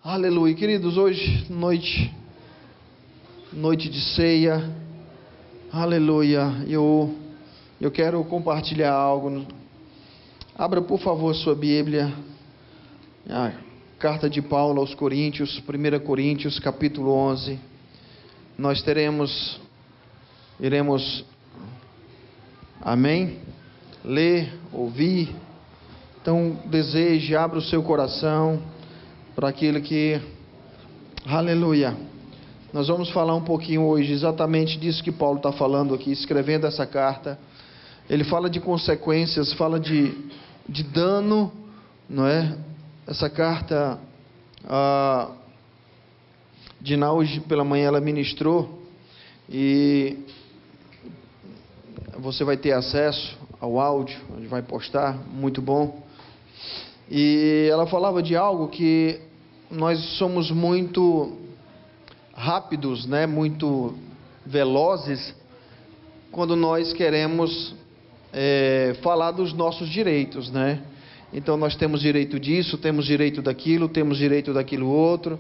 Aleluia, queridos, hoje noite de ceia, aleluia, eu quero compartilhar algo. Abra por favor sua Bíblia, a carta de Paulo aos Coríntios, 1 Coríntios capítulo 11, nós iremos, amém, ler, ouvir, então deseje, abra o seu coração, para aquilo que, aleluia, nós vamos falar um pouquinho hoje exatamente disso que Paulo está falando aqui, escrevendo essa carta. Ele fala de consequências, fala de dano, não é? Essa carta, Diná hoje pela manhã ela ministrou, e você vai ter acesso ao áudio, a gente vai postar, muito bom. E ela falava de algo que nós somos muito rápidos, né? Muito velozes quando nós queremos falar dos nossos direitos, né? Então nós temos direito disso, temos direito daquilo, temos direito daquilo outro,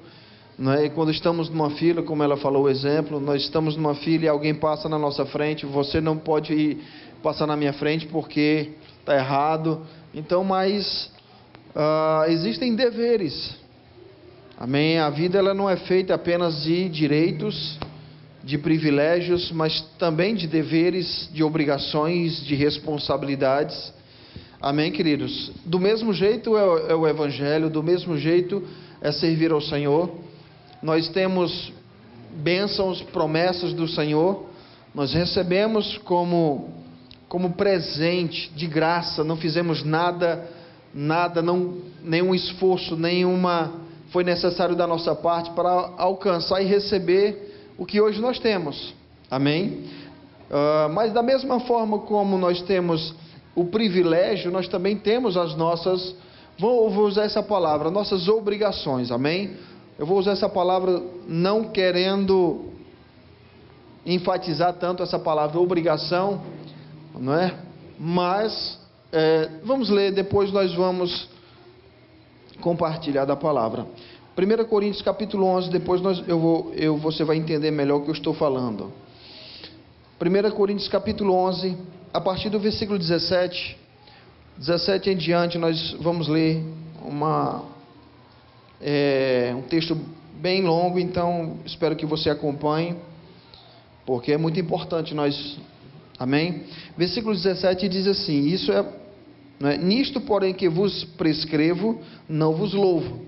né? E quando estamos numa fila, como ela falou o exemplo, nós estamos numa fila e alguém passa na nossa frente, você não pode passar na minha frente porque está errado. Então, mas existem deveres, amém? A vida ela não é feita apenas de direitos, de privilégios, mas também de deveres, de obrigações, de responsabilidades, amém, queridos? Do mesmo jeito é o Evangelho, do mesmo jeito é servir ao Senhor. Nós temos bênçãos, promessas do Senhor, nós recebemos como presente, de graça, não fizemos nada, nenhum esforço, foi necessário da nossa parte para alcançar e receber o que hoje nós temos, amém? Mas da mesma forma como nós temos o privilégio, nós também temos as nossas, vou usar essa palavra, nossas obrigações, amém? Eu vou usar essa palavra não querendo enfatizar tanto essa palavra obrigação, não é? Mas vamos ler, depois nós vamos compartilhar da palavra. 1 Coríntios capítulo 11, depois você vai entender melhor o que eu estou falando. 1 Coríntios capítulo 11, a partir do versículo 17 em diante, nós vamos ler um texto bem longo, então espero que você acompanhe, porque é muito importante nós, amém? Versículo 17 diz assim: nisto, porém, que vos prescrevo, não vos louvo,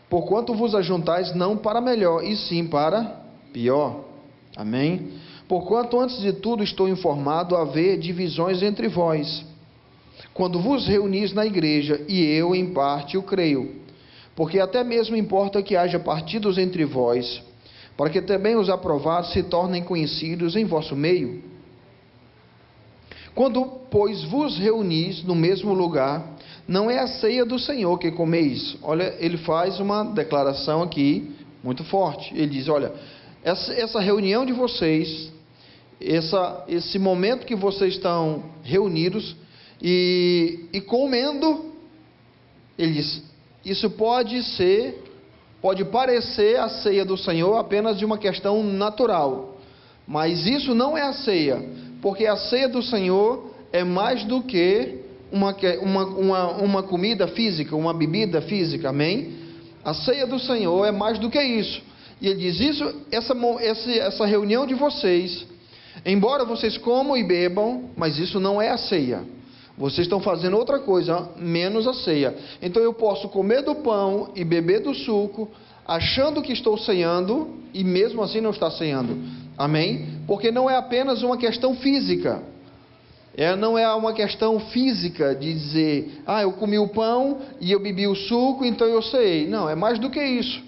porquanto vos ajuntais não para melhor, e sim para pior, amém? Porquanto antes de tudo estou informado a haver divisões entre vós, quando vos reunis na igreja, e eu em parte o creio, porque até mesmo importa que haja partidos entre vós, para que também os aprovados se tornem conhecidos em vosso meio. Quando, pois, vos reunis no mesmo lugar, não é a ceia do Senhor que comeis. Olha, ele faz uma declaração aqui muito forte. Ele diz: olha, essa reunião de vocês, esse momento que vocês estão reunidos e comendo, ele diz, isso pode parecer a ceia do Senhor apenas de uma questão natural, mas isso não é a ceia, porque a ceia do Senhor é mais do que uma comida física, uma bebida física, amém? A ceia do Senhor é mais do que isso. E ele diz essa reunião de vocês, embora vocês comam e bebam, mas isso não é a ceia. Vocês estão fazendo outra coisa, menos a ceia. Então eu posso comer do pão e beber do suco, achando que estou ceando, e mesmo assim não está ceando. Amém? Porque não é apenas uma questão física. Não é uma questão física de dizer, eu comi o pão e eu bebi o suco, então eu ceei. Não, é mais do que isso.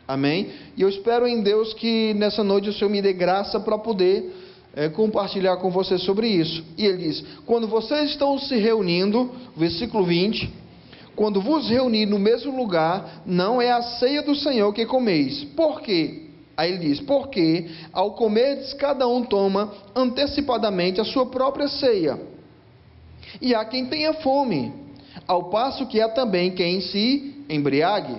Amém? E eu espero em Deus que nessa noite o Senhor me dê graça para poder compartilhar com você sobre isso. E ele diz: quando vocês estão se reunindo, versículo 20, quando vos reunir no mesmo lugar, não é a ceia do Senhor que comeis. Por quê? Aí ele diz, porque ao comerdes, cada um toma antecipadamente a sua própria ceia. E há quem tenha fome, ao passo que há também quem se embriague.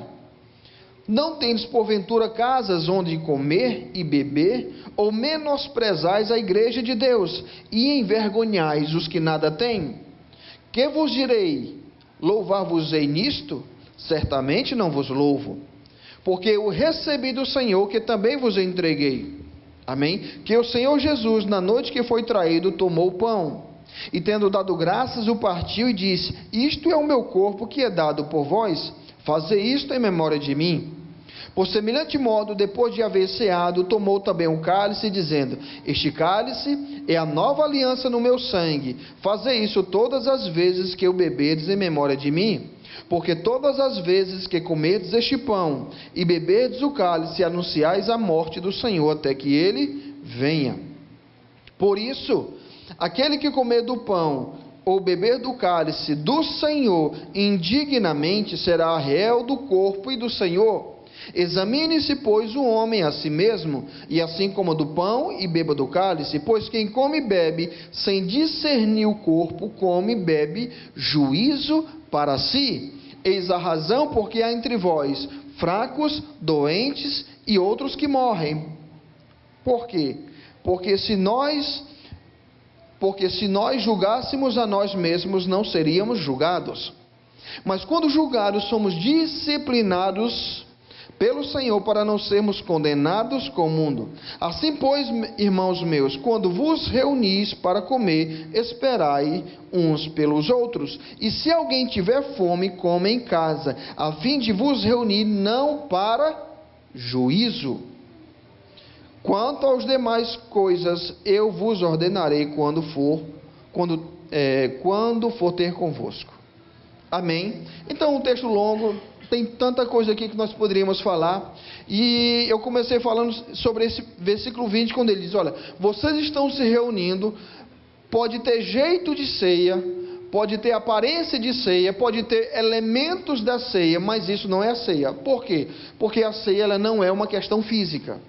Não tendes porventura casas onde comer e beber, ou menosprezais a igreja de Deus, e envergonhais os que nada têm? Que vos direi? Louvar-vos-ei nisto? Certamente não vos louvo, porque eu recebi do Senhor que também vos entreguei. Amém? Que o Senhor Jesus, na noite que foi traído, tomou o pão, e tendo dado graças, o partiu e disse: isto é o meu corpo que é dado por vós, fazei isto em memória de mim. Por semelhante modo, depois de haver ceado, tomou também um cálice, dizendo: este cálice é a nova aliança no meu sangue, fazei isso todas as vezes que o beberdes em memória de mim. Porque todas as vezes que comerdes este pão e beberdes o cálice, anunciais a morte do Senhor até que ele venha. Por isso, aquele que comer do pão ou beber do cálice do Senhor indignamente será réu do corpo e do Senhor. Examine-se, pois, o homem a si mesmo, e assim coma do pão e beba do cálice, pois quem come e bebe sem discernir o corpo, come e bebe juízo para si. Eis a razão porque há entre vós fracos, doentes e outros que morrem. Por quê? Porque se nós julgássemos a nós mesmos, não seríamos julgados. Mas quando julgados, somos disciplinados pelo Senhor, para não sermos condenados com o mundo. Assim, pois, irmãos meus, quando vos reunis para comer, esperai uns pelos outros. E se alguém tiver fome, coma em casa, a fim de vos reunir, não para juízo. Quanto aos demais coisas, eu vos ordenarei quando for ter convosco. Amém? Então, um texto longo, tem tanta coisa aqui que nós poderíamos falar, e eu comecei falando sobre esse versículo 20, quando ele diz: olha, vocês estão se reunindo, pode ter jeito de ceia, pode ter aparência de ceia, pode ter elementos da ceia, mas isso não é a ceia. Por quê? Porque a ceia, ela não é uma questão física.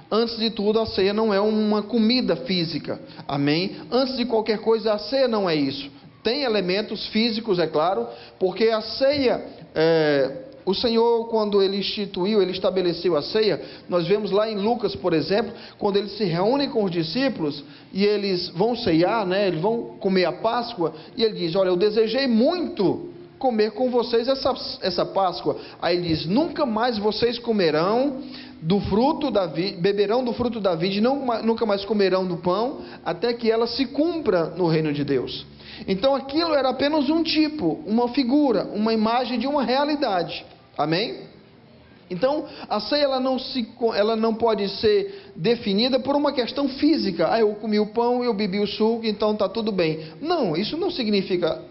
Antes de tudo, a ceia não é uma comida física, amém? Antes de qualquer coisa, a ceia não é isso. Tem elementos físicos, é claro, porque a ceia, o Senhor, quando Ele instituiu, Ele estabeleceu a ceia, nós vemos lá em Lucas, por exemplo, quando Ele se reúne com os discípulos, e eles vão ceiar, né, eles vão comer a Páscoa, e Ele diz: olha, eu desejei muito comer com vocês essa Páscoa. Aí Ele diz: nunca mais vocês comerão do fruto da vide, beberão do fruto da vide, nunca mais comerão do pão, até que ela se cumpra no reino de Deus. Então aquilo era apenas um tipo, uma figura, uma imagem de uma realidade. Amém? Então a ceia, ela não pode ser definida por uma questão física. Eu comi o pão, eu bebi o suco, então está tudo bem. Não, isso não significa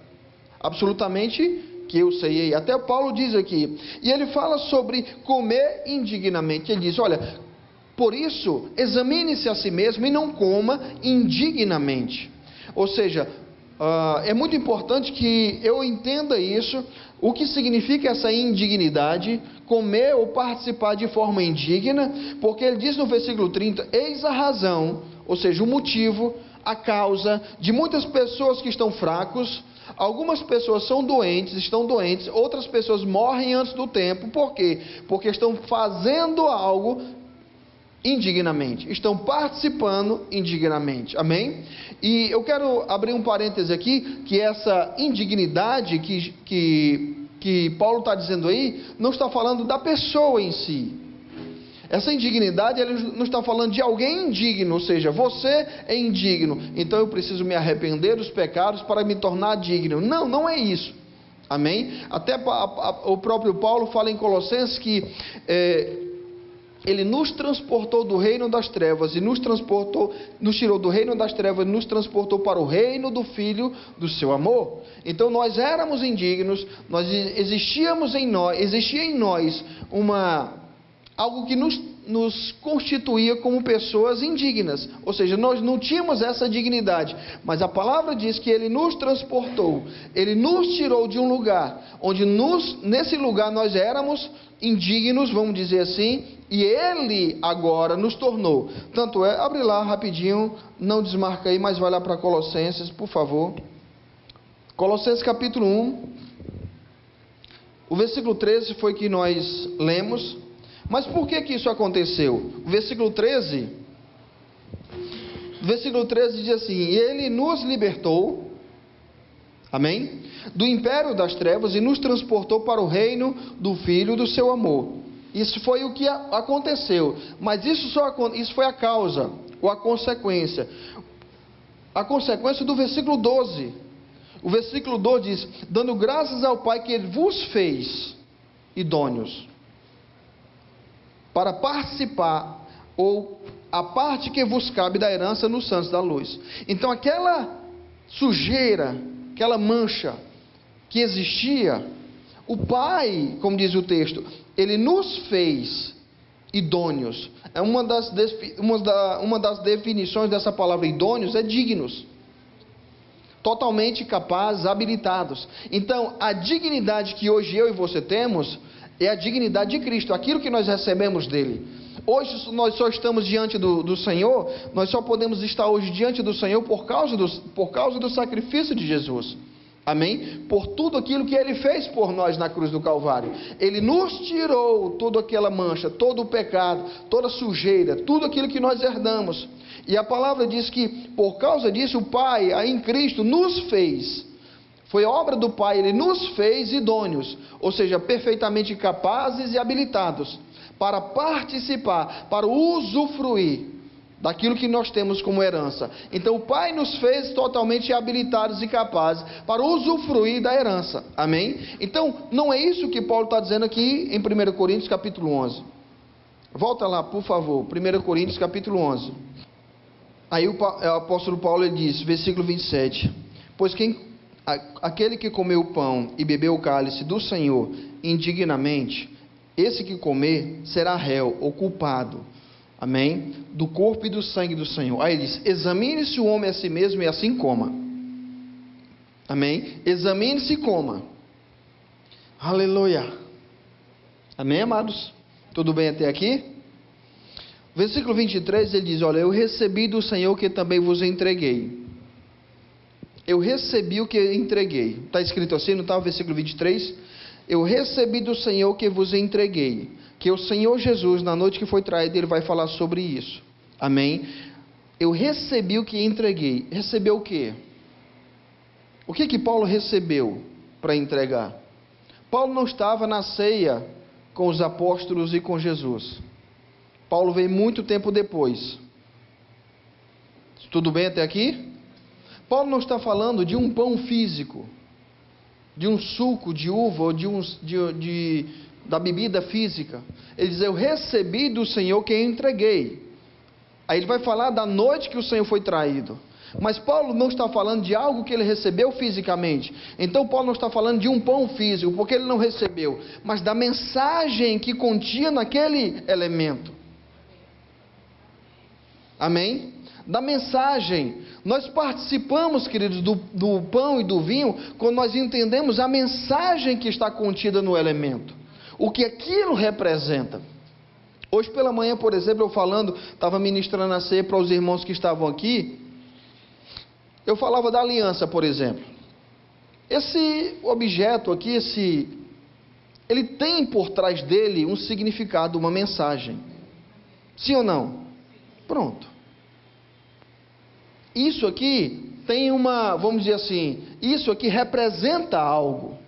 absolutamente que eu ceiei. Até Paulo diz aqui, e ele fala sobre comer indignamente. Ele diz: olha, por isso examine-se a si mesmo e não coma indignamente. Ou seja, é muito importante que eu entenda isso, o que significa essa indignidade, comer ou participar de forma indigna, porque ele diz no versículo 30, eis a razão, ou seja, o motivo, a causa de muitas pessoas que estão fracos. Algumas pessoas estão doentes, outras pessoas morrem antes do tempo. Por quê? Porque estão fazendo algo indignamente, estão participando indignamente. Amém? E eu quero abrir um parêntese aqui, que essa indignidade que Paulo está dizendo aí, não está falando da pessoa em si. Essa indignidade, ele não está falando de alguém indigno, ou seja, você é indigno, então eu preciso me arrepender dos pecados para me tornar digno. Não, não é isso. Amém? Até o próprio Paulo fala em Colossenses que Ele nos transportou do reino das trevas e nos tirou do reino das trevas e nos transportou para o reino do Filho do seu amor. Então nós éramos indignos, existia em nós algo que nos nos constituía como pessoas indignas, ou seja, nós não tínhamos essa dignidade, mas a palavra diz que Ele nos transportou, Ele nos tirou de um lugar, onde nesse lugar nós éramos indignos, vamos dizer assim, e Ele agora nos tornou. Tanto é, abre lá rapidinho, não desmarca aí, mas vai lá para Colossenses, por favor. Colossenses capítulo 1, o versículo 13 foi que nós lemos. Mas por que isso aconteceu? O versículo 13 diz assim: e Ele nos libertou, amém? Do império das trevas e nos transportou para o reino do Filho do seu amor. Isso foi o que aconteceu, mas isso foi a causa, ou a consequência. A consequência do versículo 12. O versículo 12 diz: dando graças ao Pai que Ele vos fez idôneos para participar, ou a parte que vos cabe da herança nos santos da luz. Então aquela sujeira, aquela mancha que existia, o Pai, como diz o texto, Ele nos fez idôneos. É uma das definições dessa palavra idôneos, é dignos. Totalmente capazes, habilitados. Então, a dignidade que hoje eu e você temos é a dignidade de Cristo, aquilo que nós recebemos dele. Hoje nós só estamos diante do Senhor, nós só podemos estar hoje diante do Senhor por causa do sacrifício de Jesus. Amém? Por tudo aquilo que Ele fez por nós na cruz do Calvário. Ele nos tirou toda aquela mancha, todo o pecado, toda a sujeira, tudo aquilo que nós herdamos. E a palavra diz que por causa disso o Pai, aí em Cristo, nos fez. Foi obra do Pai, Ele nos fez idôneos, ou seja, perfeitamente capazes e habilitados para participar, para usufruir daquilo que nós temos como herança. Então o Pai nos fez totalmente habilitados e capazes para usufruir da herança. Amém? Então não é isso que Paulo está dizendo aqui em 1 Coríntios capítulo 11. Volta lá, por favor, 1 Coríntios capítulo 11. Aí o apóstolo Paulo ele diz, versículo 27, pois aquele que comeu o pão e bebeu o cálice do Senhor indignamente, esse que comer será réu ou culpado, amém? Do corpo e do sangue do Senhor. Aí ele diz, examine-se o homem a si mesmo e assim coma, amém? Examine-se e coma, aleluia, amém, amados? Tudo bem até aqui? Versículo 23 ele diz, olha, eu recebi do Senhor que também vos entreguei. Eu recebi o que entreguei. Está escrito assim, não está o versículo 23? Eu recebi do Senhor que vos entreguei. Que o Senhor Jesus, na noite que foi traído, Ele vai falar sobre isso. Amém? Eu recebi o que entreguei. Recebeu o quê? O que Paulo recebeu para entregar? Paulo não estava na ceia com os apóstolos e com Jesus. Paulo veio muito tempo depois. Tudo bem até aqui? Paulo não está falando de um pão físico, de um suco de uva ou da bebida física. Ele diz, eu recebi do Senhor que eu entreguei. Aí ele vai falar da noite que o Senhor foi traído. Mas Paulo não está falando de algo que ele recebeu fisicamente. Então Paulo não está falando de um pão físico, porque ele não recebeu, mas da mensagem que continha naquele elemento. Amém? Da mensagem. Nós participamos, queridos, do pão e do vinho, quando nós entendemos a mensagem que está contida no elemento. O que aquilo representa. Hoje pela manhã, por exemplo, eu estava ministrando a ceia para os irmãos que estavam aqui. Eu falava da aliança, por exemplo. Esse objeto aqui, ele tem por trás dele um significado, uma mensagem. Sim ou não? Pronto. Isso aqui tem vamos dizer assim, isso aqui representa algo.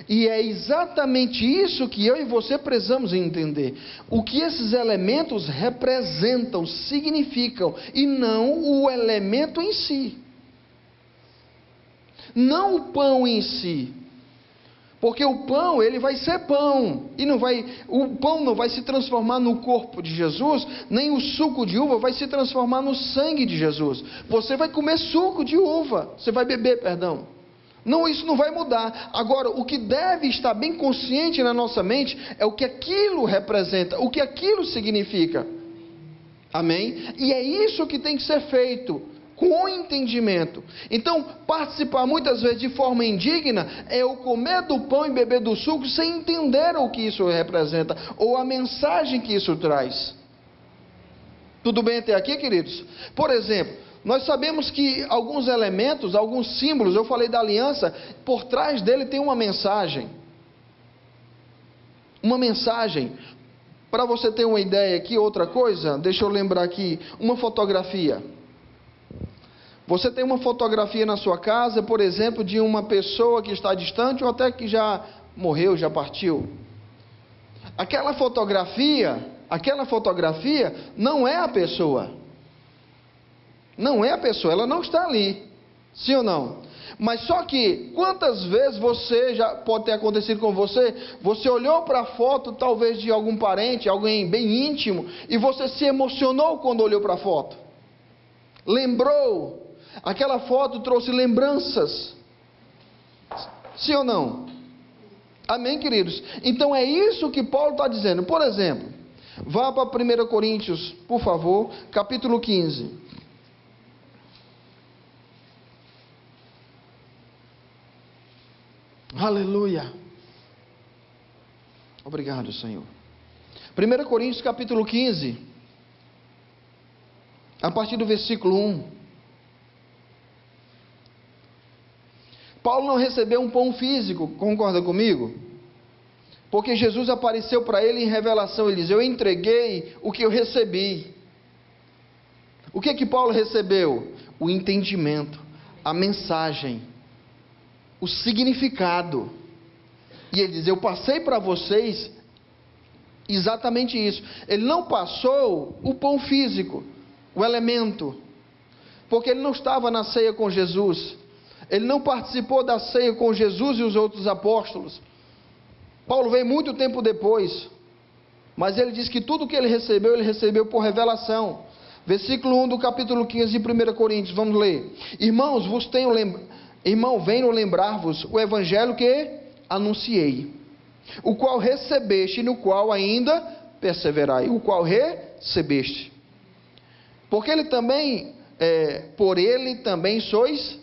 E é exatamente isso que eu e você precisamos entender. O que esses elementos representam, significam, e não o elemento em si. Não o pão em si. Porque o pão, ele vai ser pão, e o pão não vai se transformar no corpo de Jesus, nem o suco de uva vai se transformar no sangue de Jesus. Você vai comer suco de uva, você vai beber, perdão. Não, isso não vai mudar. Agora, o que deve estar bem consciente na nossa mente é o que aquilo representa, o que aquilo significa. Amém? E é isso que tem que ser feito, com entendimento. Então, participar muitas vezes de forma indigna é o comer do pão e beber do suco sem entender o que isso representa, ou a mensagem que isso traz. Tudo bem até aqui, queridos? Por exemplo, nós sabemos que alguns elementos, alguns símbolos, eu falei da aliança, por trás dele tem uma mensagem. Uma mensagem. Para você ter uma ideia aqui, outra coisa, deixa eu lembrar aqui, uma fotografia. Você tem uma fotografia na sua casa, por exemplo, de uma pessoa que está distante ou até que já morreu, já partiu. Aquela fotografia não é a pessoa. Não é a pessoa, ela não está ali. Sim ou não? Mas só que, quantas vezes você, já pode ter acontecido com você, você olhou para a foto, talvez de algum parente, alguém bem íntimo, e você se emocionou quando olhou para a foto. Lembrou. Aquela foto trouxe lembranças. Sim ou não? Amém, queridos? Então é isso que Paulo está dizendo. Por exemplo, vá para 1 Coríntios, por favor, capítulo 15. Aleluia. Obrigado, Senhor. 1 Coríntios capítulo 15, a partir do versículo 1. Paulo não recebeu um pão físico, concorda comigo? Porque Jesus apareceu para ele em revelação, ele diz: eu entreguei o que eu recebi. O que Paulo recebeu? O entendimento, a mensagem, o significado. E ele diz: eu passei para vocês exatamente isso. Ele não passou o pão físico, o elemento, porque ele não estava na ceia com Jesus, ele não participou da ceia com Jesus e os outros apóstolos. Paulo veio muito tempo depois, mas ele diz que tudo que ele recebeu por revelação. Versículo 1 do capítulo 15 de 1 Coríntios, vamos ler. Irmãos, venho lembrar-vos o evangelho que anunciei, o qual recebeste e no qual ainda perseverai, o qual recebeste. Porque por ele também sois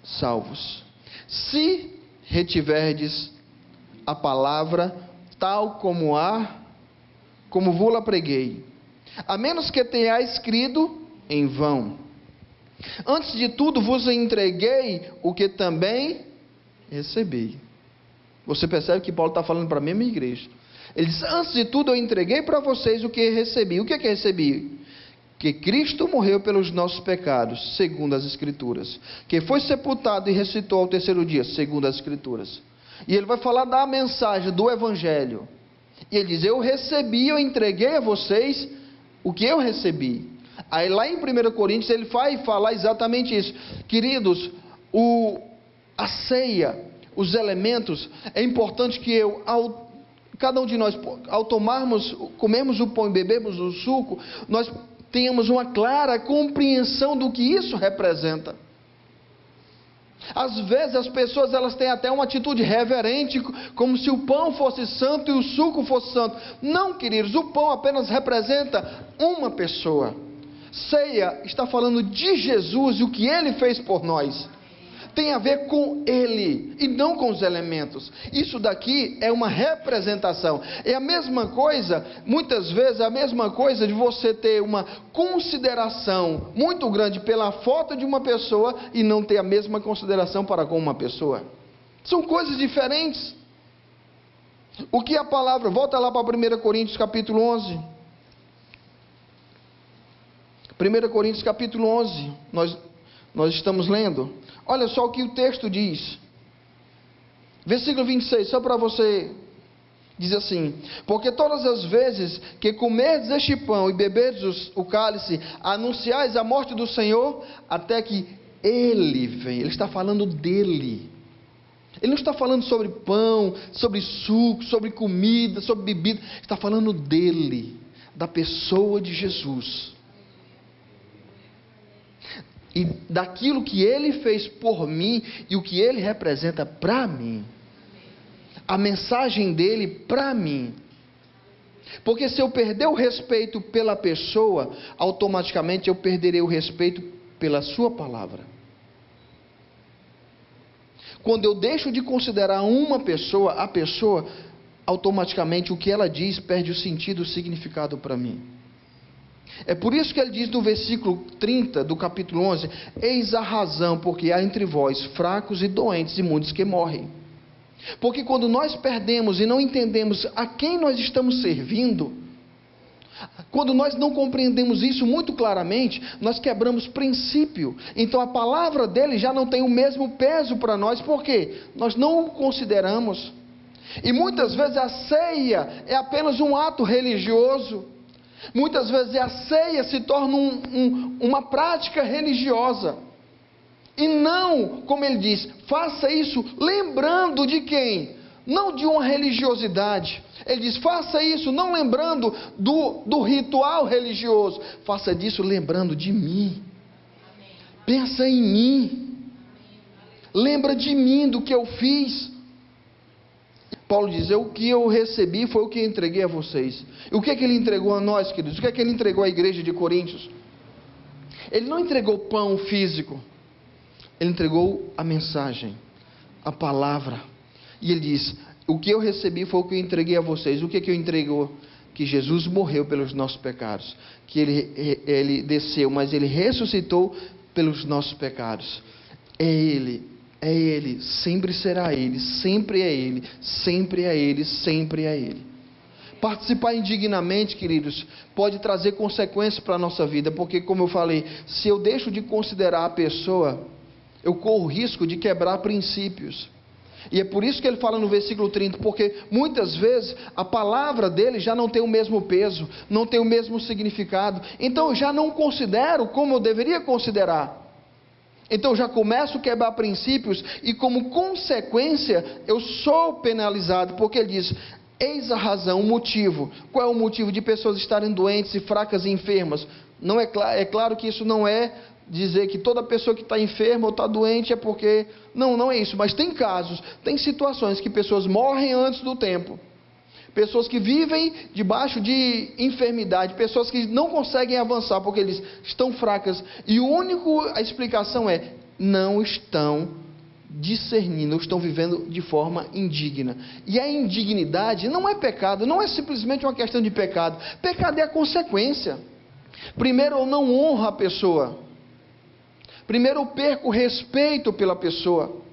salvos, se retiverdes a palavra tal como vos-la preguei, a menos que tenhais crido em vão. Antes de tudo vos entreguei o que também recebi. Você percebe que Paulo está falando para a mesma igreja. Ele diz: antes de tudo eu entreguei para vocês o que recebi. O que recebi? Que Cristo morreu pelos nossos pecados, segundo as Escrituras, que foi sepultado e ressuscitou ao terceiro dia, segundo as Escrituras. E ele vai falar da mensagem do Evangelho, e ele diz: eu eu entreguei a vocês o que eu recebi. Aí lá em 1 Coríntios ele vai falar exatamente isso. Queridos, a ceia, os elementos, é importante que cada um de nós, ao comermos o pão e bebermos o suco, nós tenhamos uma clara compreensão do que isso representa. Às vezes as pessoas elas têm até uma atitude reverente, como se o pão fosse santo e o suco fosse santo. Não, queridos, o pão apenas representa uma pessoa. Ceia está falando de Jesus e o que Ele fez por nós. Tem a ver com Ele e não com os elementos. Isso daqui é uma representação. É a mesma coisa, muitas vezes a mesma coisa de você ter uma consideração muito grande pela foto de uma pessoa e não ter a mesma consideração para com uma pessoa. São coisas diferentes. O que a palavra, volta lá para 1 Coríntios capítulo 11. 1 Coríntios capítulo 11, nós estamos lendo. Olha só o que o texto diz. Versículo 26, só para você, diz assim: porque todas as vezes que comerdes este pão e beberdes o cálice, anunciais a morte do Senhor, até que Ele venha. Ele está falando dele. Ele não está falando sobre pão, sobre suco, sobre comida, sobre bebida. Está falando dele, da pessoa de Jesus. e daquilo que Ele fez por mim e o que Ele representa para mim. A mensagem dele para mim. Porque se eu perder o respeito pela pessoa, automaticamente eu perderei o respeito pela sua palavra. Quando eu deixo de considerar uma pessoa, a pessoa, automaticamente o que ela diz perde o sentido, o significado para mim. É por isso que ele diz no versículo 30 do capítulo 11: eis a razão porque há entre vós fracos e doentes e muitos que morrem. Porque quando nós perdemos e não entendemos a quem nós estamos servindo, quando nós não compreendemos isso muito claramente, nós quebramos princípio. Então a palavra dele já não tem o mesmo peso para nós, porque nós não o consideramos. E muitas vezes a ceia é apenas um ato religioso. Muitas vezes a ceia se torna uma prática religiosa. E não, como ele diz, faça isso lembrando de quem? Não de uma religiosidade. Ele diz, faça isso não lembrando do ritual religioso. Faça disso lembrando de mim. Pensa em mim. Lembra de mim, do que eu fiz. Paulo diz, o que eu recebi foi o que entreguei a vocês. E o que é que ele entregou a nós, queridos? O que é que ele entregou à igreja de Coríntios? Ele não entregou pão físico. Ele entregou a mensagem, a palavra. E ele diz, o que eu recebi foi o que eu entreguei a vocês. O que é que eu entregou? Que Jesus morreu pelos nossos pecados. Que ele desceu, mas ele ressuscitou pelos nossos pecados. É Ele, sempre será Ele, sempre é Ele, sempre é Ele, sempre é Ele. Participar indignamente, queridos, pode trazer consequências para a nossa vida, porque, como eu falei, se eu deixo de considerar a pessoa, eu corro o risco de quebrar princípios. E é por isso que ele fala no versículo 30, porque muitas vezes a palavra dele já não tem o mesmo peso, não tem o mesmo significado, então eu já não considero como eu deveria considerar. Então eu já começo a quebrar princípios e como consequência eu sou penalizado, porque ele diz, eis a razão, o motivo. Qual é o motivo de pessoas estarem doentes e fracas e enfermas? Não é claro que isso não é dizer que toda pessoa que está enferma ou está doente é porque... Não é isso, mas tem casos, tem situações que pessoas morrem antes do tempo. Pessoas que vivem debaixo de enfermidade, pessoas que não conseguem avançar porque eles estão fracas. E a explicação é, não estão discernindo, estão vivendo de forma indigna. E a indignidade não é pecado, não é simplesmente uma questão de pecado. Pecado é a consequência. Primeiro eu não honro a pessoa. Primeiro eu perco o respeito pela pessoa.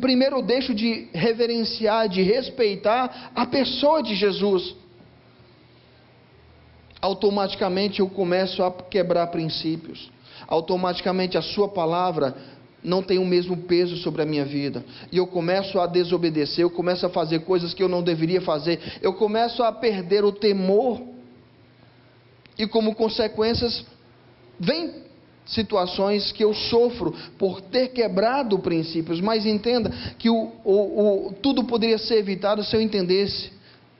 Primeiro eu deixo de reverenciar, de respeitar a pessoa de Jesus. Automaticamente eu começo a quebrar princípios. Automaticamente a sua palavra não tem o mesmo peso sobre a minha vida. E eu começo a desobedecer, eu começo a fazer coisas que eu não deveria fazer. Eu começo a perder o temor. E como consequências, vem situações que eu sofro por ter quebrado princípios, mas entenda que tudo poderia ser evitado se eu entendesse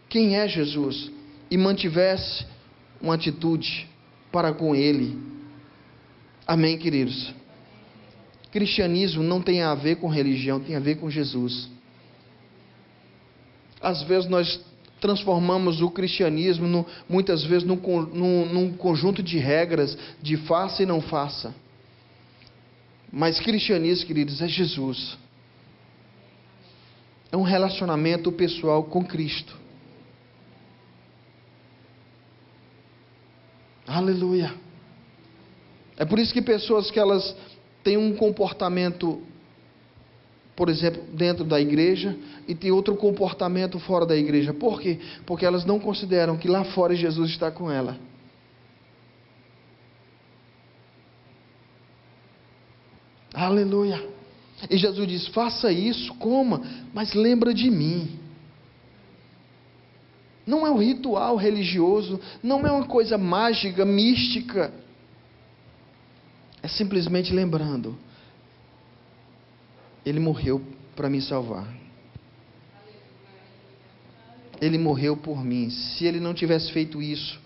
quem é Jesus e mantivesse uma atitude para com Ele. Amém, queridos? Cristianismo não tem a ver com religião, tem a ver com Jesus. Às vezes nós transformamos o cristianismo, muitas vezes, num conjunto de regras, de faça e não faça. Mas cristianismo, queridos, é Jesus. É um relacionamento pessoal com Cristo. Aleluia. É por isso que pessoas que elas têm um comportamento, por exemplo, dentro da igreja, e tem outro comportamento fora da igreja. Por quê? Porque elas não consideram que lá fora Jesus está com ela. Aleluia. E Jesus diz, faça isso, coma, mas lembra de mim. Não é um ritual religioso, não é uma coisa mágica, mística. É simplesmente lembrando, Ele morreu para me salvar. Ele morreu por mim. Se Ele não tivesse feito isso,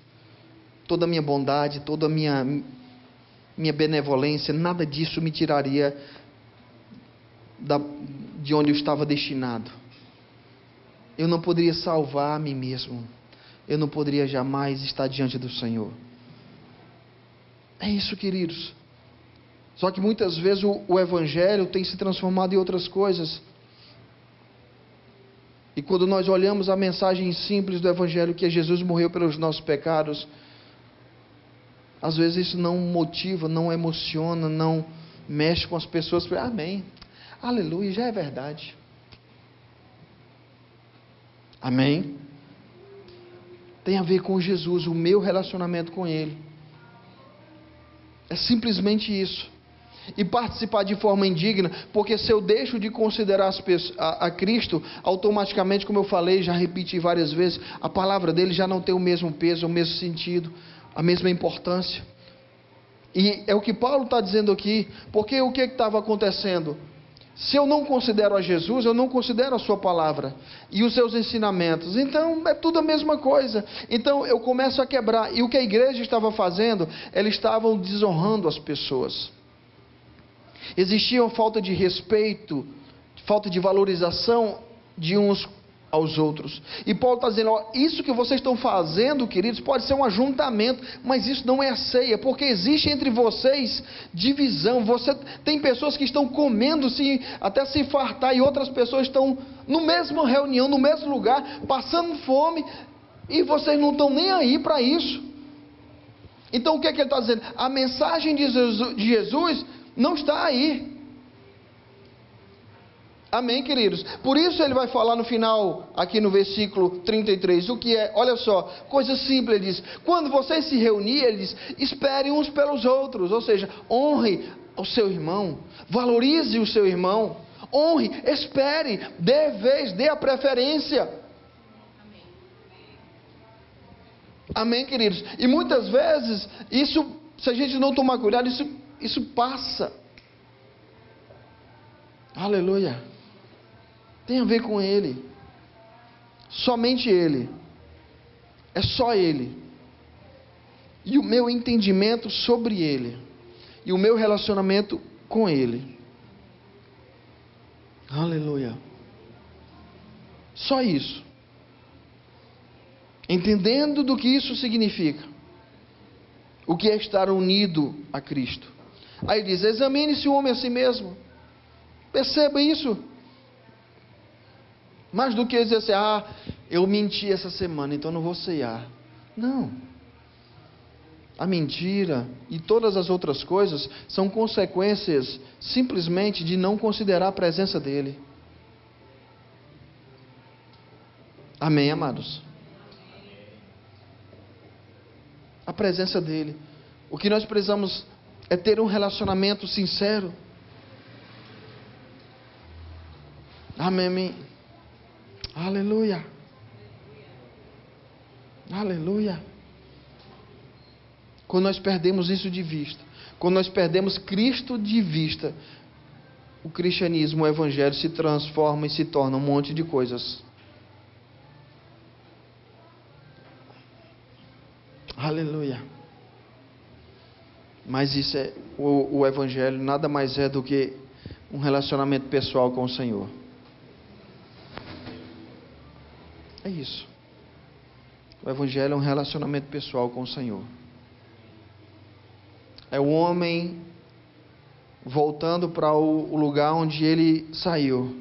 toda a minha bondade, toda a minha minha benevolência, nada disso me tiraria de onde eu estava destinado. Eu não poderia salvar a mim mesmo. Eu não poderia jamais estar diante do Senhor. É isso, queridos. Só que muitas vezes o Evangelho tem se transformado em outras coisas. E quando nós olhamos a mensagem simples do Evangelho, que é Jesus morreu pelos nossos pecados, às vezes isso não motiva, não emociona, não mexe com as pessoas. Amém. Aleluia, já é verdade. Amém. Tem a ver com Jesus, o meu relacionamento com Ele. É simplesmente isso. E participar de forma indigna, porque se eu deixo de considerar a Cristo, automaticamente, como eu falei, já repeti várias vezes, a palavra dele já não tem o mesmo peso, o mesmo sentido, a mesma importância. E é o que Paulo está dizendo aqui, porque o que estava acontecendo? Se eu não considero a Jesus, eu não considero a sua palavra e os seus ensinamentos. Então é tudo a mesma coisa. Então eu começo a quebrar. E o que a igreja estava fazendo? Eles estavam desonrando as pessoas. Existia falta de respeito, falta de valorização de uns aos outros. E Paulo está dizendo, ó, isso que vocês estão fazendo, queridos, pode ser um ajuntamento, mas isso não é a ceia, porque existe entre vocês divisão. Você tem pessoas que estão comendo até se fartar, e outras pessoas estão no mesmo reunião, no mesmo lugar, passando fome, e vocês não estão nem aí para isso. Então o que é que ele está dizendo? A mensagem de Jesus não está aí. Amém, queridos? Por isso ele vai falar no final, aqui no versículo 33, o que é, olha só, coisa simples, ele diz, quando vocês se reunirem, ele diz, esperem uns pelos outros, ou seja, honre o seu irmão, valorize o seu irmão, honre, espere, dê vez, dê a preferência. Amém, queridos? E muitas vezes, isso, se a gente não tomar cuidado, isso passa. Aleluia. Tem a ver com Ele. Somente Ele. É só Ele. E o meu entendimento sobre Ele. E o meu relacionamento com Ele. Aleluia. Só isso. Entendendo do que isso significa. O que é estar unido a Cristo. Aí diz, examine-se o homem a si mesmo. Perceba isso. Mais do que dizer assim, eu menti essa semana, então não vou ceiar. Não. A mentira e todas as outras coisas são consequências simplesmente de não considerar a presença dEle. Amém, amados? A presença dEle. O que nós precisamos é ter um relacionamento sincero. Amém. Aleluia. Aleluia. Quando nós perdemos isso de vista, quando nós perdemos Cristo de vista, o cristianismo, o evangelho se transforma e se torna um monte de coisas. Aleluia. Mas isso é o evangelho nada mais é do que um relacionamento pessoal com o Senhor. É isso. O evangelho é um relacionamento pessoal com o Senhor. É o homem voltando para o lugar onde ele saiu.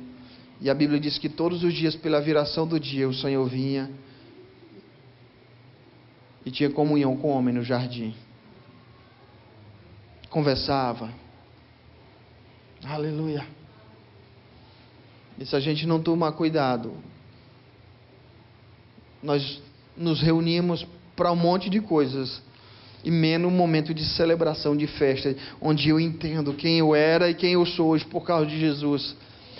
E a Bíblia diz que todos os dias, pela viração do dia, o Senhor vinha e tinha comunhão com o homem no jardim. Conversava. Aleluia. E se a gente não tomar cuidado, nós nos reunimos para um monte de coisas, e menos um momento de celebração, de festa, onde eu entendo quem eu era e quem eu sou hoje por causa de Jesus,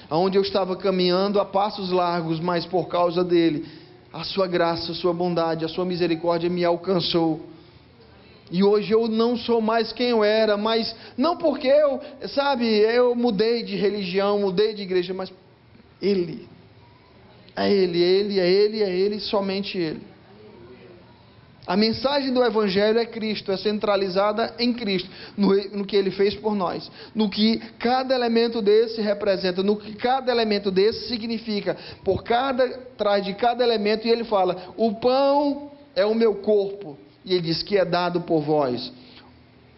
onde eu estava caminhando a passos largos, mas por causa dele, a sua graça, a sua bondade, a sua misericórdia me alcançou, e hoje eu não sou mais quem eu era, mas não porque eu mudei de religião, mudei de igreja, mas Ele, somente Ele. A mensagem do Evangelho é Cristo, é centralizada em Cristo, no que Ele fez por nós, no que cada elemento desse representa, no que cada elemento desse significa, trás de cada elemento, e Ele fala, o pão é o meu corpo, e Ele diz que é dado por vós,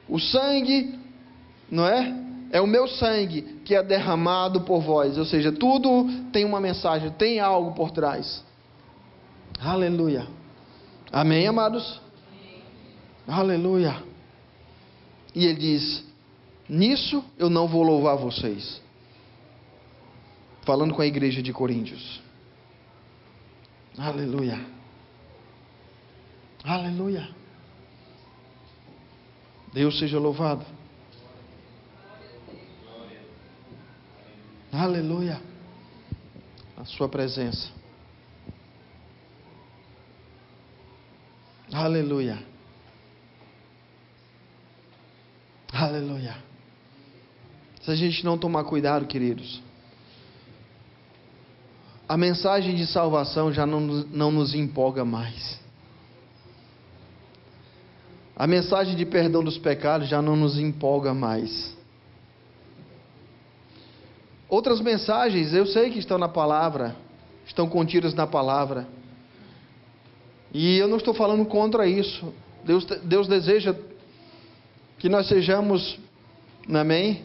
o sangue, não é? É o meu sangue que é derramado por vós, ou seja, tudo tem uma mensagem, tem algo por trás. Aleluia. Amém, amados? Aleluia. E ele diz, nisso eu não vou louvar vocês. Falando com a igreja de Coríntios. Aleluia. Aleluia. Deus seja louvado. Aleluia. A sua presença. Aleluia. Aleluia. Se a gente não tomar cuidado, queridos, a mensagem de salvação já não nos empolga mais. A mensagem de perdão dos pecados já não nos empolga mais. Outras mensagens, eu sei que estão na palavra, estão contidas na palavra. E eu não estou falando contra isso. Deus deseja que nós sejamos, amém?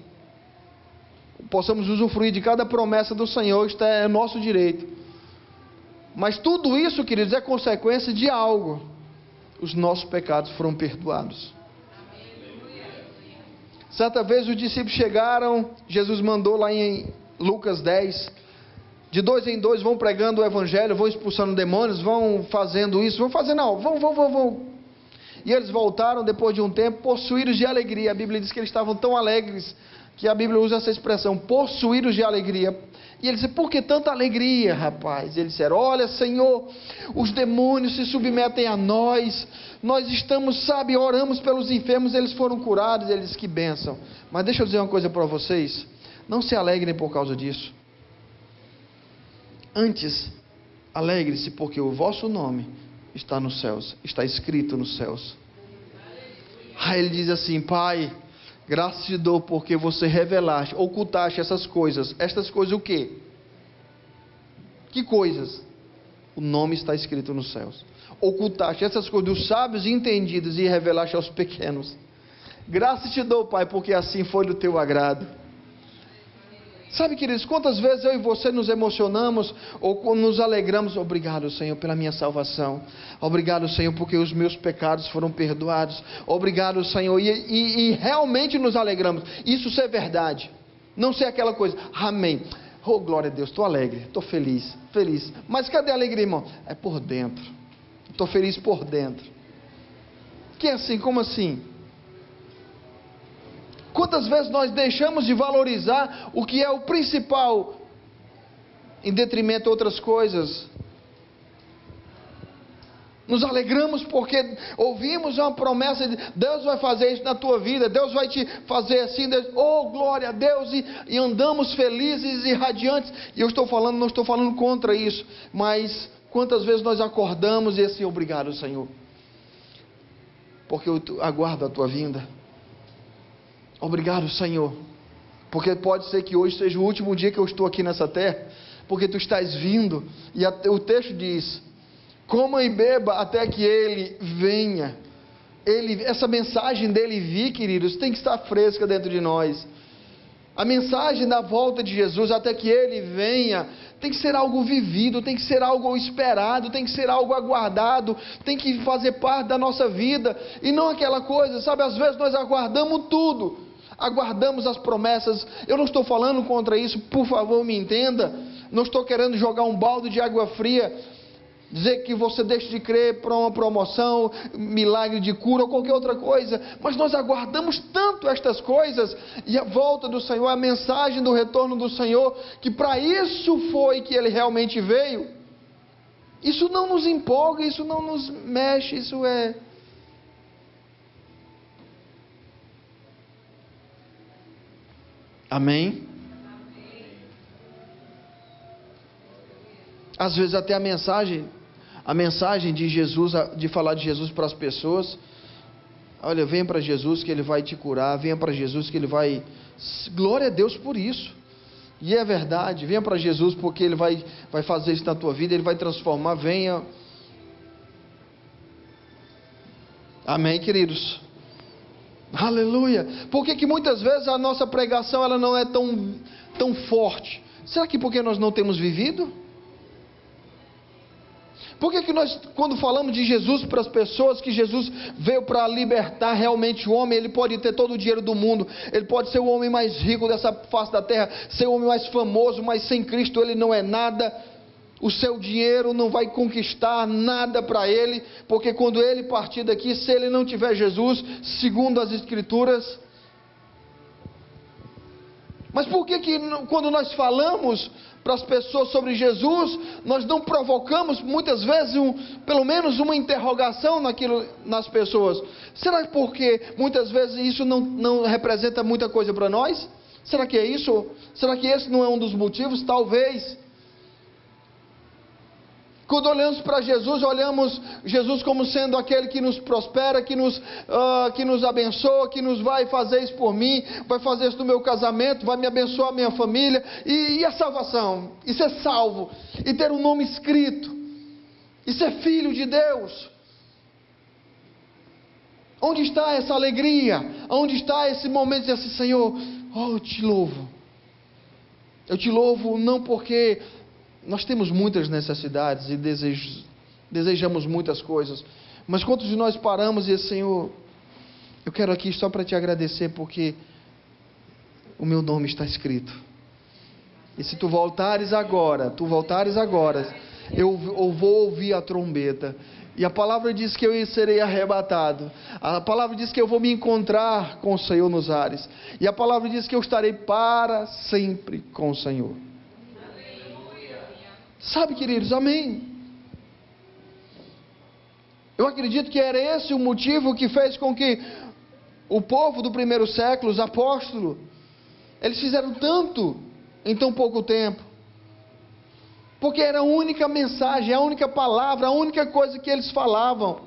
Possamos usufruir de cada promessa do Senhor, isto é nosso direito. Mas tudo isso, queridos, é consequência de algo. Os nossos pecados foram perdoados. Certa vez os discípulos chegaram, Jesus mandou lá em Lucas 10, de 2 em 2 vão pregando o Evangelho, vão expulsando demônios, vão fazendo isso, vão. E eles voltaram depois de um tempo, possuídos de alegria. A Bíblia diz que eles estavam tão alegres, que a Bíblia usa essa expressão, possuídos de alegria. E eles disseram, por que tanta alegria, rapaz? E eles disseram, olha, Senhor, os demônios se submetem a nós estamos, oramos pelos enfermos, eles foram curados. E eles disseram, que bênção. Mas deixa eu dizer uma coisa para vocês, não se alegrem por causa disso. Antes, alegre-se porque o vosso nome está nos céus, está escrito nos céus. Aí ele diz assim, Pai, graças te dou porque você revelaste, ocultaste essas coisas. Estas coisas o quê? Que coisas? O nome está escrito nos céus. Ocultaste essas coisas dos sábios e entendidos e revelaste aos pequenos. Graças te dou, Pai, porque assim foi do teu agrado. Sabe, queridos, quantas vezes eu e você nos emocionamos ou nos alegramos? Obrigado, Senhor, pela minha salvação. Obrigado, Senhor, porque os meus pecados foram perdoados. Obrigado, Senhor, e realmente nos alegramos. Isso ser verdade, não ser aquela coisa, amém. Oh, glória a Deus, estou alegre, estou feliz. Mas cadê a alegria, irmão? É por dentro. Estou feliz por dentro. Que é assim, como assim? Quantas vezes nós deixamos de valorizar o que é o principal, em detrimento de outras coisas? Nos alegramos porque ouvimos uma promessa de Deus vai fazer isso na tua vida, Deus vai te fazer assim, oh glória a Deus, e andamos felizes e radiantes. E eu não estou falando contra isso, mas quantas vezes nós acordamos e assim, obrigado, Senhor, porque eu aguardo a tua vinda. Obrigado, Senhor, porque pode ser que hoje seja o último dia que eu estou aqui nessa terra, porque tu estás vindo, e o texto diz, coma e beba até que ele venha. Essa mensagem dele vir, queridos, tem que estar fresca dentro de nós. A mensagem da volta de Jesus até que ele venha, tem que ser algo vivido, tem que ser algo esperado, tem que ser algo aguardado, tem que fazer parte da nossa vida, e não aquela coisa, sabe, às vezes nós aguardamos tudo, aguardamos as promessas. Eu não estou falando contra isso, por favor me entenda, não estou querendo jogar um balde de água fria, dizer que você deixa de crer para uma promoção, milagre de cura ou qualquer outra coisa, mas nós aguardamos tanto estas coisas, e a volta do Senhor, a mensagem do retorno do Senhor, que para isso foi que Ele realmente veio. Isso não nos empolga, isso não nos mexe, isso é... Amém? Às vezes até a mensagem a mensagem de Jesus, de falar de Jesus para as pessoas. Olha, venha para Jesus que Ele vai te curar, venha para Jesus que Ele vai... Glória a Deus por isso. E é verdade, venha para Jesus porque Ele vai fazer isso na tua vida, Ele vai transformar, venha. Amém, queridos? Aleluia. Por que muitas vezes a nossa pregação ela não é tão forte? Será que porque nós não temos vivido? Por que nós, quando falamos de Jesus para as pessoas, que Jesus veio para libertar realmente o homem, ele pode ter todo o dinheiro do mundo, ele pode ser o homem mais rico dessa face da terra, ser o homem mais famoso, mas sem Cristo ele não é nada, o seu dinheiro não vai conquistar nada para ele, porque quando ele partir daqui, se ele não tiver Jesus, segundo as Escrituras... Mas por que quando nós falamos para as pessoas sobre Jesus, nós não provocamos muitas vezes pelo menos uma interrogação nas pessoas? Será que porque muitas vezes isso não representa muita coisa para nós? Será que é isso? Será que esse não é um dos motivos? Talvez. Quando olhamos para Jesus, olhamos Jesus como sendo aquele que nos prospera, que nos abençoa, que nos vai fazer isso por mim, vai fazer isso no meu casamento, vai me abençoar a minha família, e a salvação, e ser salvo, e ter um nome escrito, e ser filho de Deus. Onde está essa alegria? Onde está esse momento de dizer assim, Senhor, eu te louvo. Eu te louvo não porque... Nós temos muitas necessidades e desejamos muitas coisas, mas quantos de nós paramos e Senhor, eu quero aqui só para te agradecer porque o meu nome está escrito, e se tu voltares agora, eu vou ouvir a trombeta, e a palavra diz que eu serei arrebatado, a palavra diz que eu vou me encontrar com o Senhor nos ares, e a palavra diz que eu estarei para sempre com o Senhor. Sabe, queridos, amém. Eu acredito que era esse o motivo que fez com que o povo do primeiro século, os apóstolos, eles fizeram tanto em tão pouco tempo. Porque era a única mensagem, a única palavra, a única coisa que eles falavam.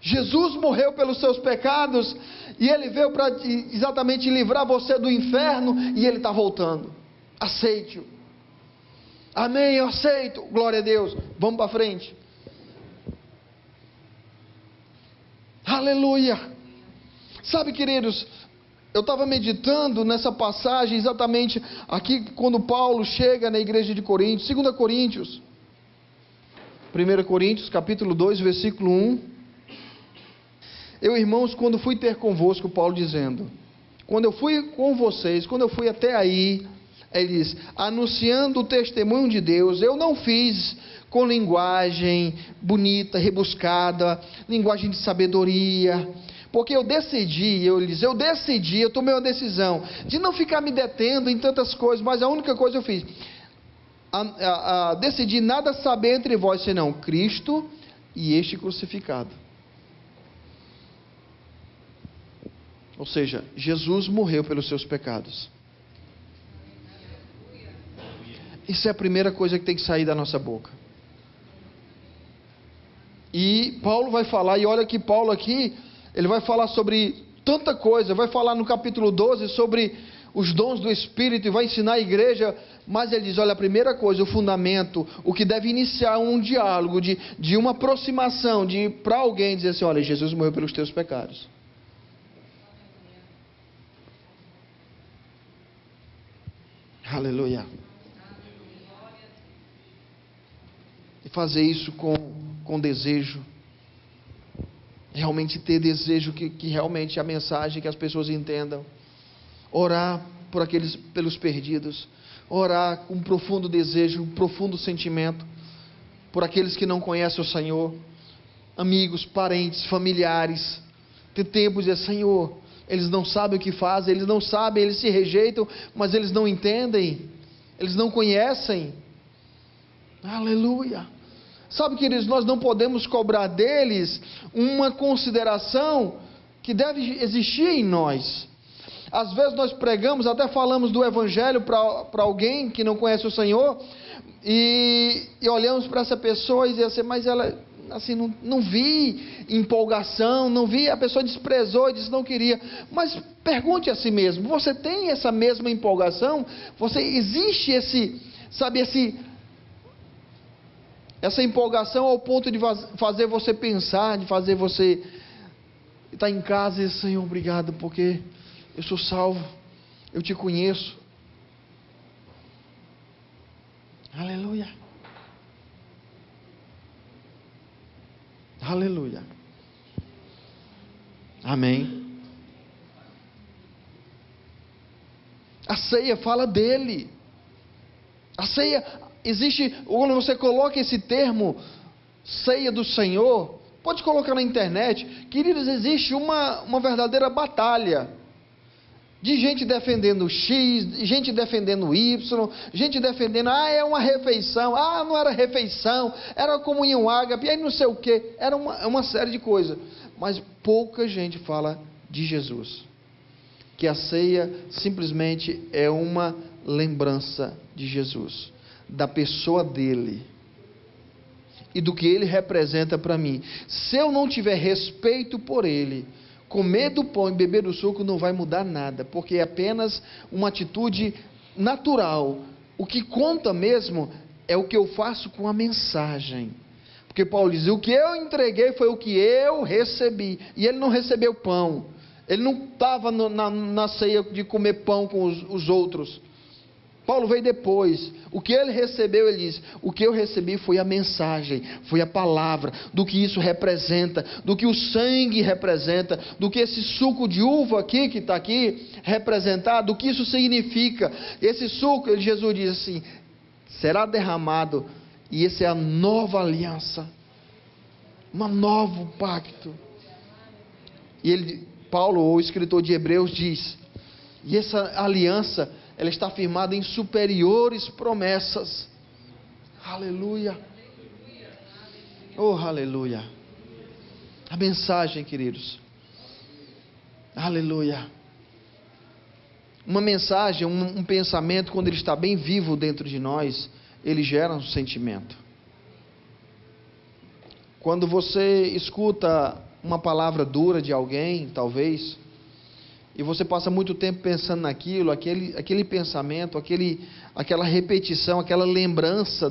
Jesus morreu pelos seus pecados e Ele veio para exatamente livrar você do inferno e Ele está voltando. Aceite-o. Amém, eu aceito, glória a Deus, vamos para frente. Aleluia. Sabe, queridos, eu estava meditando nessa passagem exatamente aqui quando Paulo chega na igreja de Coríntios, 2 Coríntios, 1 Coríntios capítulo 2, versículo 1. Eu, irmãos, quando fui ter convosco, Paulo dizendo, quando eu fui com vocês, quando eu fui até aí, ele diz, anunciando o testemunho de Deus, eu não fiz com linguagem bonita, rebuscada, linguagem de sabedoria, porque eu decidi, eu tomei uma decisão, de não ficar me detendo em tantas coisas, mas a única coisa eu fiz, decidi nada saber entre vós, senão Cristo e este crucificado. Ou seja, Jesus morreu pelos seus pecados. Isso é a primeira coisa que tem que sair da nossa boca. E Paulo vai falar, e olha que Paulo aqui, ele vai falar sobre tanta coisa, vai falar no capítulo 12 sobre os dons do Espírito, e vai ensinar a igreja, mas ele diz, olha, a primeira coisa, o fundamento, o que deve iniciar um diálogo, de uma aproximação, para alguém dizer assim, olha, Jesus morreu pelos teus pecados. Aleluia. E fazer isso com desejo, realmente ter desejo que realmente a mensagem, que as pessoas entendam, orar pelos perdidos, orar com um profundo desejo, um profundo sentimento, por aqueles que não conhecem o Senhor, amigos, parentes, familiares, ter tempo de dizer, Senhor, eles não sabem o que fazem, eles não sabem, eles se rejeitam, mas eles não entendem, eles não conhecem. Aleluia. Sabe, queridos, nós não podemos cobrar deles uma consideração que deve existir em nós. Às vezes nós pregamos, até falamos do Evangelho para alguém que não conhece o Senhor, e olhamos para essa pessoa e dizemos assim, mas ela assim, não vi empolgação, não vi, a pessoa desprezou e disse não queria. Mas pergunte a si mesmo, você tem essa mesma empolgação? Existe essa empolgação ao ponto de fazer você pensar, de fazer você estar em casa e dizer, Senhor, obrigado, porque eu sou salvo, eu te conheço. Aleluia. Aleluia. Amém. A ceia fala dele. A ceia existe, quando você coloca esse termo, ceia do Senhor, pode colocar na internet, queridos, existe uma verdadeira batalha, de gente defendendo X, gente defendendo Y, gente defendendo, é uma refeição, não era refeição, era comunhão ágape, aí não sei o que, era uma série de coisas, mas pouca gente fala de Jesus, que a ceia simplesmente é uma lembrança de Jesus, da pessoa dele, e do que ele representa para mim. Se eu não tiver respeito por ele, comer do pão e beber do suco não vai mudar nada, porque é apenas uma atitude natural. O que conta mesmo é o que eu faço com a mensagem. Porque Paulo diz, o que eu entreguei foi o que eu recebi. E ele não recebeu pão. Ele não estava na ceia de comer pão com os outros. Paulo veio depois. O que ele recebeu, ele diz, o que eu recebi foi a mensagem, foi a palavra, do que isso representa, do que o sangue representa, do que esse suco de uva aqui, que está aqui, representado, do que isso significa. Esse suco, Jesus diz assim, será derramado, e essa é a nova aliança, um novo pacto. E Paulo, o escritor de Hebreus, diz, e essa aliança, ela está firmada em superiores promessas. Aleluia. Oh, aleluia. A mensagem, queridos. Aleluia. Uma mensagem, um pensamento, quando ele está bem vivo dentro de nós, ele gera um sentimento. Quando você escuta uma palavra dura de alguém, talvez, e você passa muito tempo pensando naquilo, aquele pensamento, aquela repetição, aquela lembrança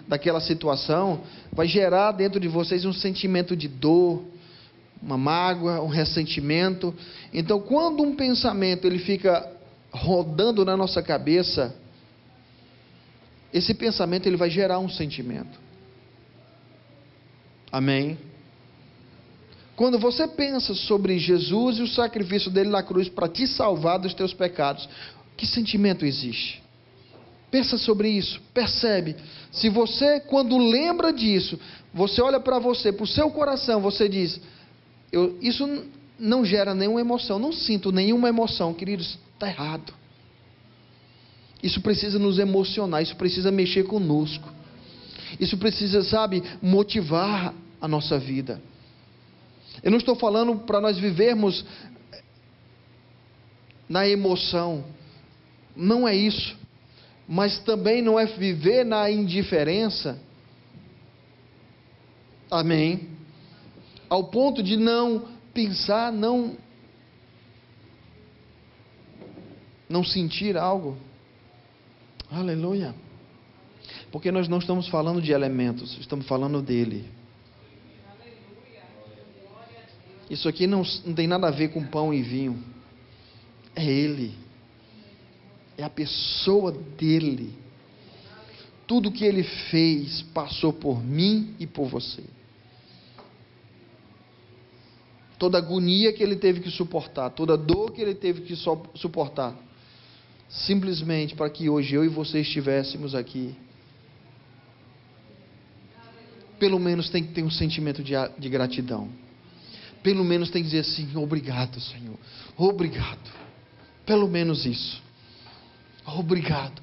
daquela situação, vai gerar dentro de vocês um sentimento de dor, uma mágoa, um ressentimento. Então, quando um pensamento ele fica rodando na nossa cabeça, esse pensamento ele vai gerar um sentimento. Amém? Quando você pensa sobre Jesus e o sacrifício dele na cruz para te salvar dos teus pecados, que sentimento existe? Pensa sobre isso, percebe. Se você, quando lembra disso, você olha para você, para o seu coração, você diz, isso não gera nenhuma emoção, não sinto nenhuma emoção, queridos, está errado. Isso precisa nos emocionar, isso precisa mexer conosco. Isso precisa, motivar a nossa vida. Eu não estou falando para nós vivermos na emoção, não é isso, mas também não é viver na indiferença, amém, ao ponto de não pensar, não sentir algo, aleluia, porque nós não estamos falando de elementos, estamos falando dele. Isso aqui não tem nada a ver com pão e vinho. É Ele. É a pessoa dEle. Tudo que Ele fez passou por mim e por você. Toda agonia que Ele teve que suportar, toda dor que Ele teve que suportar, simplesmente para que hoje eu e você estivéssemos aqui. Pelo menos tem que ter um sentimento de gratidão. Pelo menos tem que dizer assim, obrigado, Senhor, obrigado, pelo menos isso, obrigado,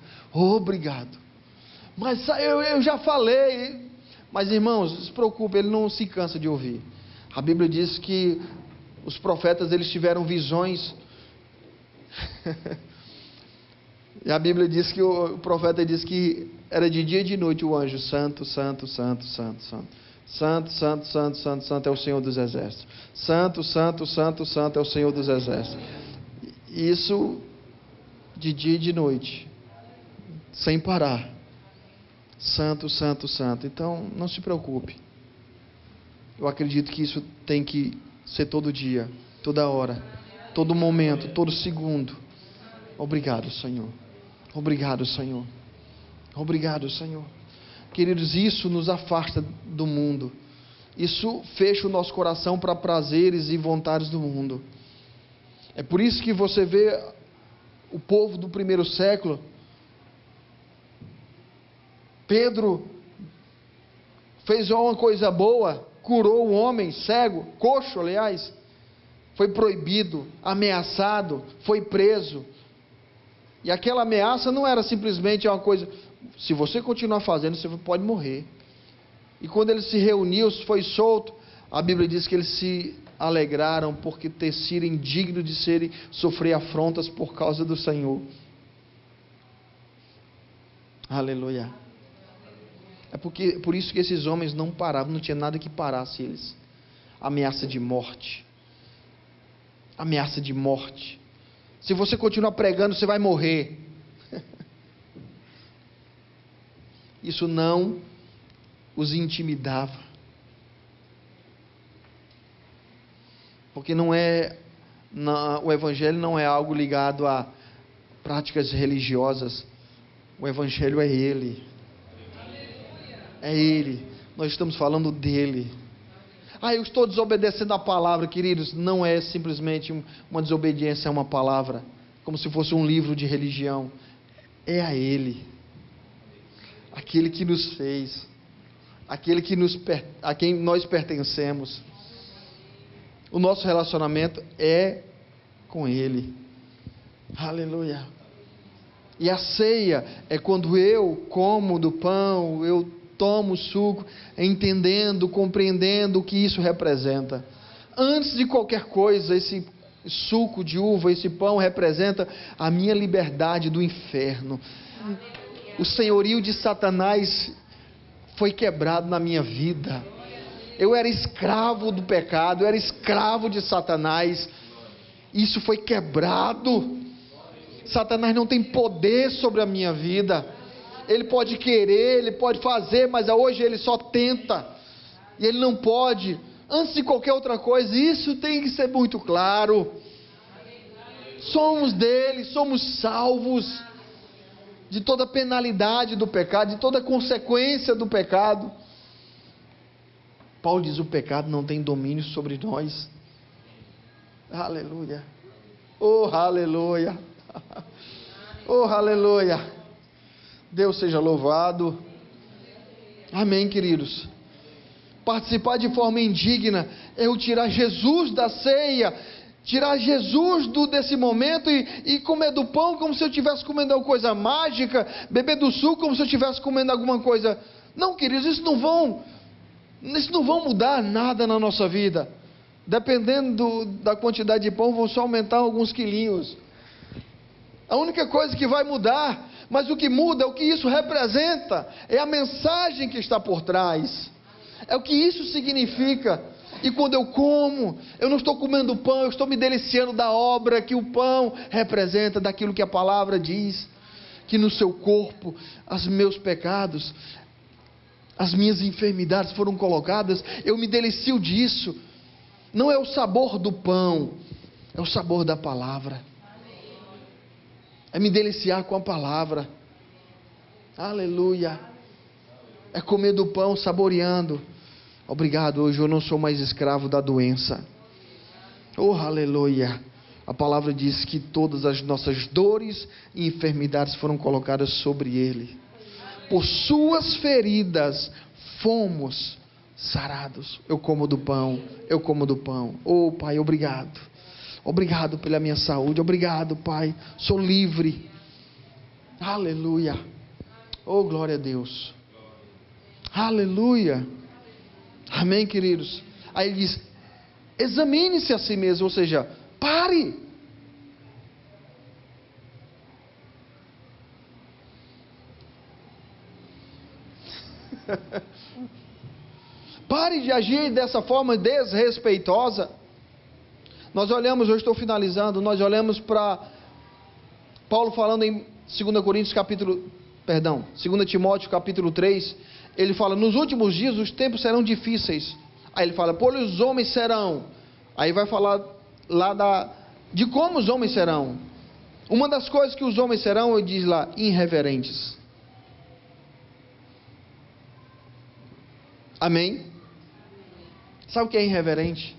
mas eu já falei, mas irmãos, não se preocupe, ele não se cansa de ouvir. A Bíblia diz que os profetas, eles tiveram visões, e a Bíblia diz que o profeta diz que era de dia e de noite o anjo, santo, santo, santo, santo, santo, Santo, santo, santo, santo, santo é o Senhor dos Exércitos. Santo, santo, santo, santo é o Senhor dos Exércitos. Isso de dia e de noite, sem parar. Santo, santo, santo. Então, não se preocupe. Eu acredito que isso tem que ser todo dia, toda hora, todo momento, todo segundo. Obrigado, Senhor. Obrigado, Senhor. Obrigado, Senhor. Queridos, isso nos afasta do mundo. Isso fecha o nosso coração para prazeres e vontades do mundo. É por isso que você vê o povo do primeiro século. Pedro fez uma coisa boa, curou o homem cego, coxo, aliás. Foi proibido, ameaçado, foi preso. E aquela ameaça não era simplesmente uma coisa: se você continuar fazendo, você pode morrer. E quando ele se reuniu, foi solto, a Bíblia diz que eles se alegraram porque ter sido indignos de sofrer afrontas por causa do Senhor. Aleluia. É por isso que esses homens não paravam, não tinha nada que parasse eles. Ameaça de morte. Ameaça de morte. Se você continuar pregando, você vai morrer. Isso não os intimidava. Porque o Evangelho não é algo ligado a práticas religiosas. O Evangelho é Ele. É Ele. Nós estamos falando dEle. Eu estou desobedecendo a palavra, queridos. Não é simplesmente uma desobediência a uma palavra, como se fosse um livro de religião. É a Ele. Aquele que nos fez. Aquele a quem nós pertencemos. O nosso relacionamento é com Ele. Aleluia. E a ceia é quando eu como do pão, eu tomo o suco, entendendo, compreendendo o que isso representa. Antes de qualquer coisa, esse suco de uva, esse pão representa a minha liberdade do inferno. O senhorio de Satanás foi quebrado na minha vida. Eu era escravo do pecado, eu era escravo de Satanás. Isso foi quebrado. Satanás não tem poder sobre a minha vida. Ele pode querer, ele pode fazer, mas hoje ele só tenta. E ele não pode. Antes de qualquer outra coisa, isso tem que ser muito claro. Somos dele, somos salvos de toda penalidade do pecado, de toda consequência do pecado. Paulo diz: o pecado não tem domínio sobre nós. Aleluia. Oh, aleluia. Oh, aleluia. Deus seja louvado. Amém, queridos. Participar de forma indigna é eu tirar Jesus da ceia, tirar Jesus desse momento e comer do pão como se eu estivesse comendo alguma coisa mágica, beber do suco como se eu estivesse comendo alguma coisa. Não, queridos, isso não vão mudar nada na nossa vida. Dependendo da quantidade de pão, vão só aumentar alguns quilinhos. A única coisa que vai mudar, mas o que muda é o que isso representa, é a mensagem que está por trás, é o que isso significa. E quando eu como, eu não estou comendo pão, eu estou me deliciando da obra que o pão representa, daquilo que a palavra diz, que no seu corpo, os meus pecados, as minhas enfermidades foram colocadas. Eu me delicio disso. Não é o sabor do pão, é o sabor da palavra. É me deliciar com a palavra. Aleluia. É comer do pão saboreando. Obrigado, hoje eu não sou mais escravo da doença. Oh, aleluia. A palavra diz que todas as nossas dores e enfermidades foram colocadas sobre Ele. Por suas feridas fomos sarados. Eu como do pão, eu como do pão. Oh, Pai, obrigado. Obrigado pela minha saúde. Obrigado, Pai. Sou livre. Aleluia. Oh, glória a Deus. Aleluia. Amém, queridos. Aí ele diz: examine-se a si mesmo, ou seja, pare. Pare de agir dessa forma desrespeitosa. Nós olhamos, eu estou finalizando, nós olhamos para Paulo falando em 2 Timóteo capítulo 3, ele fala, nos últimos dias os tempos serão difíceis. Aí ele fala, pois os homens serão. Aí vai falar lá de como os homens serão. Uma das coisas que os homens serão, ele diz lá, irreverentes. Amém? Sabe o que é irreverente?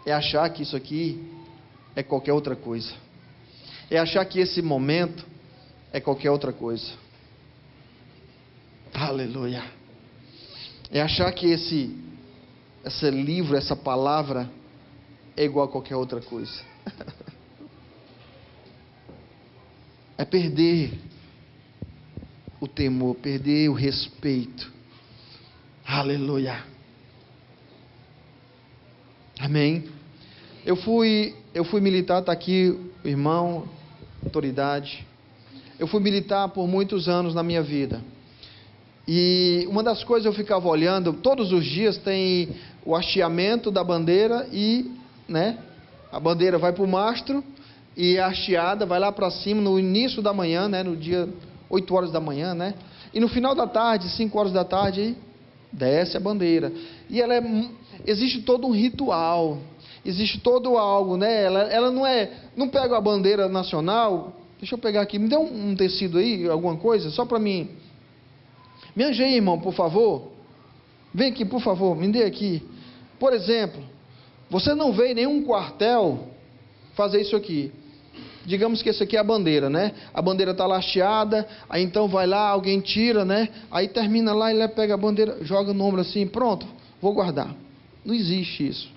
É achar que isso aqui é qualquer outra coisa. É achar que esse momento é qualquer outra coisa. Aleluia. É achar que esse livro, essa palavra é igual a qualquer outra coisa. É perder o temor, perder o respeito. Aleluia. Amém. Eu fui militar, está aqui o irmão, autoridade. Eu fui militar por muitos anos na minha vida. E uma das coisas eu ficava olhando, todos os dias tem o hasteamento da bandeira e, a bandeira vai para o mastro e a hasteada vai lá para cima no início da manhã, no dia 8 horas da manhã, E no final da tarde, 5 horas da tarde, desce a bandeira. E existe todo um ritual, existe todo algo, Ela não pega a bandeira nacional. Deixa eu pegar aqui, me dê um tecido aí, alguma coisa, só para mim. Me ajude aí, irmão, por favor. Vem aqui, por favor, me dê aqui. Por exemplo, você não vê em nenhum quartel fazer isso aqui. Digamos que esse aqui é a bandeira, A bandeira está lasteada, aí então vai lá, alguém tira, Aí termina lá, ele pega a bandeira, joga no ombro assim, pronto, vou guardar. Não existe isso.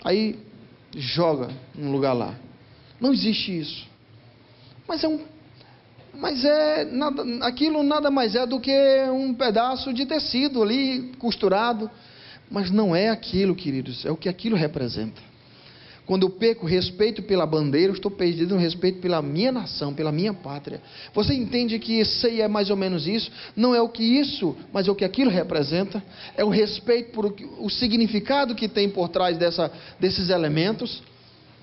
Aí joga num lugar lá. Não existe isso. Aquilo nada mais é do que um pedaço de tecido ali costurado. Mas não é aquilo, queridos, é o que aquilo representa. Quando eu perco respeito pela bandeira, eu estou perdendo respeito pela minha nação, pela minha pátria. Você entende que ceia é mais ou menos isso? Não é o que isso, mas é o que aquilo representa. É o respeito por o significado que tem por trás desses elementos.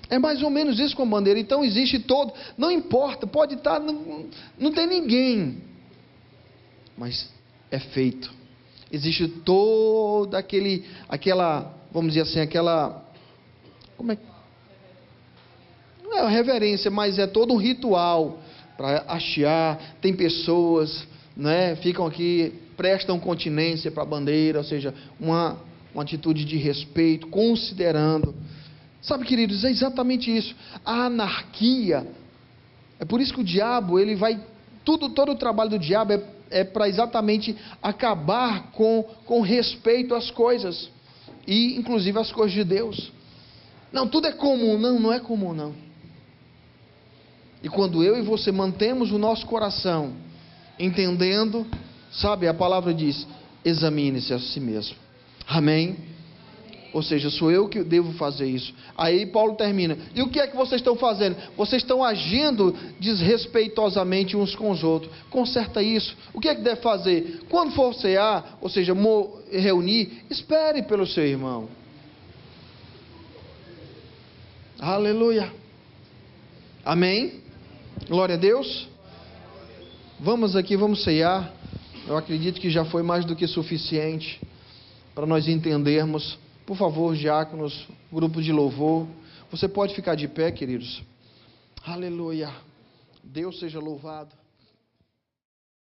É mais ou menos isso com a bandeira. Então existe todo, não importa, pode estar, não tem ninguém, mas é feito. Existe toda aquela, vamos dizer assim, não é uma reverência, mas é todo um ritual para hastear. Tem pessoas, ficam aqui, prestam continência para a bandeira, ou seja, uma atitude de respeito, considerando. Sabe, queridos, é exatamente isso. A anarquia, é por isso que o diabo, ele vai, todo o trabalho do diabo é para exatamente acabar com respeito às coisas, e inclusive às coisas de Deus. Não, tudo é comum. Não é comum, não. E quando eu e você mantemos o nosso coração entendendo, sabe, a palavra diz, examine-se a si mesmo. Amém? Ou seja, sou eu que devo fazer isso. Aí Paulo termina. E o que é que vocês estão fazendo? Vocês estão agindo desrespeitosamente uns com os outros. Conserta isso. O que é que deve fazer? Quando for cear, ou seja, reunir, espere pelo seu irmão. Aleluia. Amém? Glória a Deus. Vamos aqui, vamos ceiar. Eu acredito que já foi mais do que suficiente para nós entendermos. Por favor, diáconos, grupo de louvor, você pode ficar de pé, queridos. Aleluia. Deus seja louvado.